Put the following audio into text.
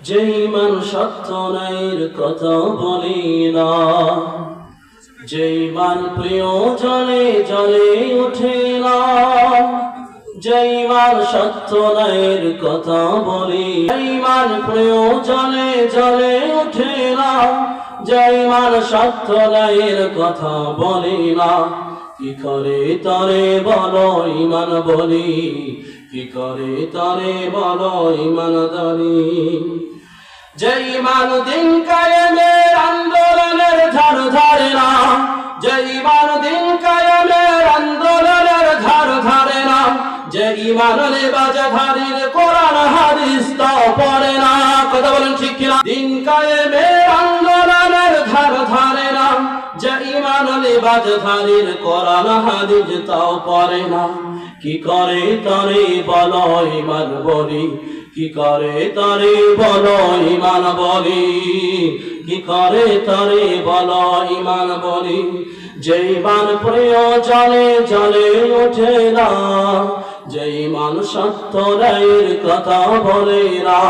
যেই মান সত্য ন্যায়ের কথা বলি না, যেই মান প্রিয় জলে জলে ওঠে না, যেই মান সত্য ন্যায়ের কথা বলি, যেই মান প্রিয় জলে জলে ওঠে না, যেই মান সত্য ন্যায়ের কথা বলি না, কি করে তরে বলো ঈমান বলি, কি করে তরে বলো ঈমান ধরি। যে ঈমান দিন কায়েমের আন্দোলনের ধার ধারে না, যে ঈমান দিন কায়েমের আন্দোলনের ধার ধারে না, যে ঈমান লেবাজধারীর কোরআন হাদিস তো পড়ে না। কথা বলেন ঠিক কিনা? দিন কায়েমের আন্দোলনের ধার ধারে না, যে ঈমান লেবাজধারীর কোরআন হাদিস তাও পড়ে না, কি করে তরে বলো ঈমান বলি, কি করে তরে বলো ঈমান বলি, কি করে তরে বলো ঈমান বলি। যে ঈমান প্রিয় জলে জলে ওঠে না, যে ঈমান সত্য ন্যায়ের কথা বলে না।